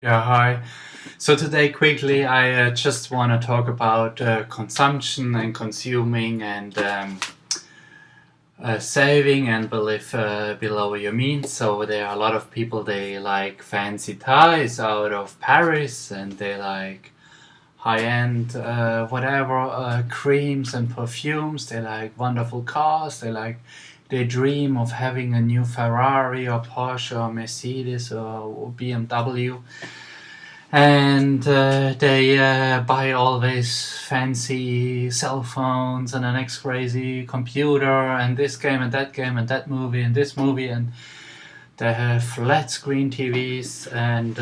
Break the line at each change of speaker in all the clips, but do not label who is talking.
Yeah, hi. So today, quickly, I just want to talk about consumption and consuming and saving and live below your means. So there are a lot of people, they like fancy ties out of Paris, and they like high-end whatever creams and perfumes. They like wonderful cars. They dream of having a new Ferrari or Porsche or Mercedes or BMW, and they buy always fancy cell phones and the next crazy computer and this game and that movie and this movie, and they have flat screen TVs. And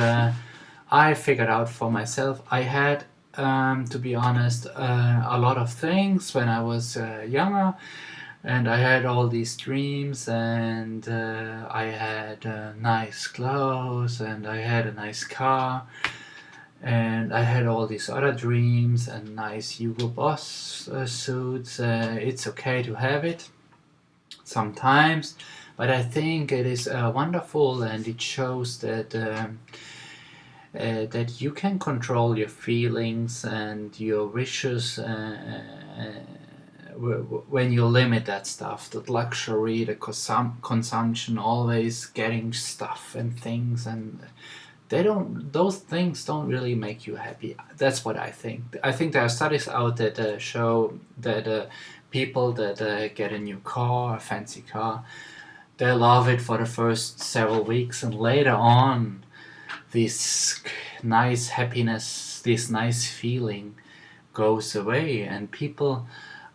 I figured out for myself, I had to be honest, a lot of things when I was younger, and I had all these dreams, and I had nice clothes, and I had a nice car, and I had all these other dreams and nice Hugo Boss suits. It's okay to have it sometimes, but I think it is wonderful, and it shows that you can control your feelings and your wishes when you limit that stuff, that luxury, the consumption, always getting stuff and things, and those things don't really make you happy. That's what I think. I think there are studies out that show that people that get a new car, a fancy car, they love it for the first several weeks, and later on this nice happiness, this nice feeling goes away, and people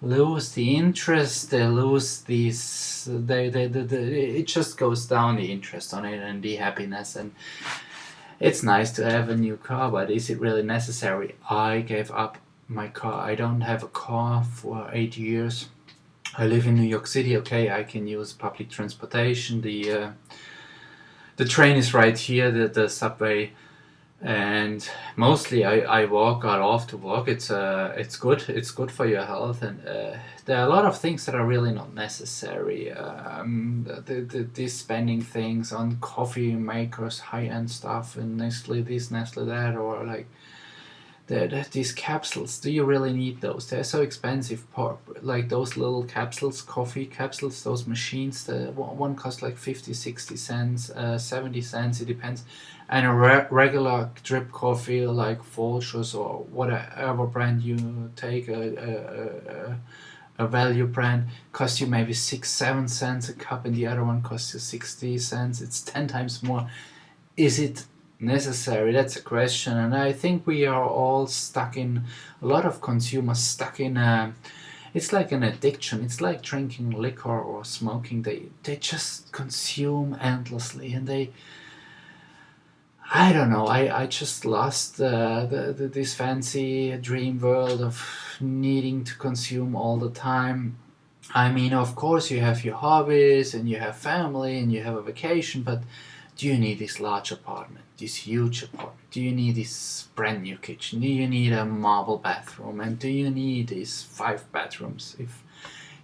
lose the interest. They lose these, it just goes down, the interest on it and the happiness. And it's nice to have a new car, but is it really necessary? I gave up my car. I don't have a car for 8 years. I live in New York City. Okay, I can use public transportation. The train is right here, the subway, and mostly I walk. I love to walk. It's good. It's good for your health, and there are a lot of things that are really not necessary. These spending things on coffee makers, high end stuff, and Nestle this, Nestle that, or like these capsules. Do you really need those? They're so expensive. Like those little capsules, coffee capsules, those machines. The one costs like 50, 60 cents, 70 cents. It depends. And a regular drip coffee like Folgers or whatever brand you take, a value brand, costs you maybe 6, 7 cents a cup, and the other one costs you 60 cents. It's 10 times more. Is it necessary? That's a question, and I think we are all stuck in, a lot of consumers stuck in it's like an addiction. It's like drinking liquor or smoking. They just consume endlessly, and I don't know. I just lost this fancy dream world of needing to consume all the time. I mean, of course, you have your hobbies and you have family and you have a vacation, but do you need this large apartment, this huge apartment? Do you need this brand new kitchen? Do you need a marble bathroom? And do you need these 5 bedrooms? If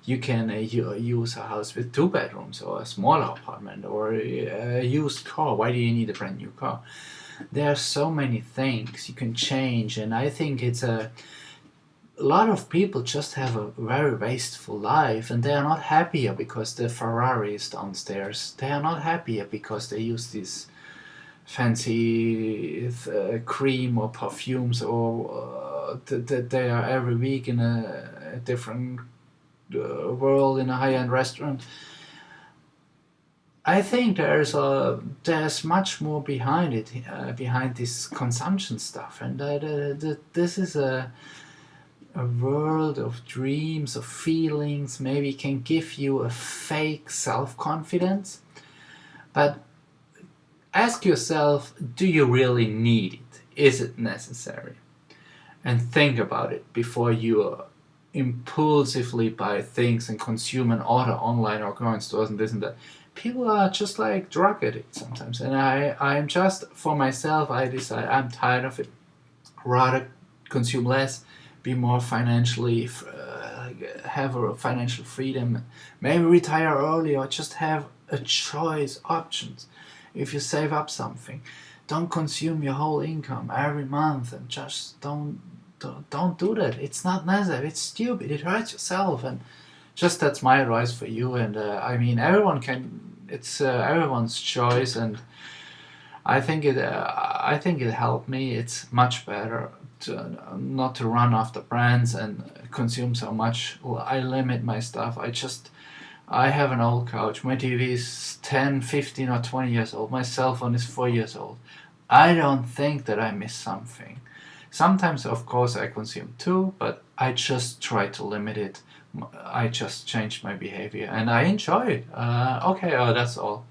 you can use a house with 2 bedrooms, or a smaller apartment, or a used car, why do you need a brand new car? There are so many things you can change, and I think it's a lot of people just have a very wasteful life, and they are not happier because the Ferrari is downstairs. They are not happier because they use these fancy cream or perfumes, or they are every week in a different world in a high-end restaurant. I think there's much more behind it, behind this consumption stuff, and this is a world of dreams, of feelings, maybe can give you a fake self-confidence, but ask yourself, do you really need it? Is it necessary? And think about it before you impulsively buy things and consume and order online or go in stores and this and that. People are just like drug addicts sometimes, and I'm just, for myself, I decide I'm tired of it. Rather consume less, be more financially, have a financial freedom, maybe retire early, or just have a choice options. If you save up something, don't consume your whole income every month, and just don't do that. It's not necessary. It's stupid. It hurts yourself. And just that's my advice for you. And I mean, everyone can. It's everyone's choice, and I think it helped me. It's much better to not to run after brands and consume so much. I limit my stuff. I have an old couch. My TV is 10, 15, or 20 years old. My cell phone is 4 years old. I don't think that I miss something. Sometimes, of course, I consume too, but I just try to limit it. I just changed my behavior and I enjoy it. Okay, that's all.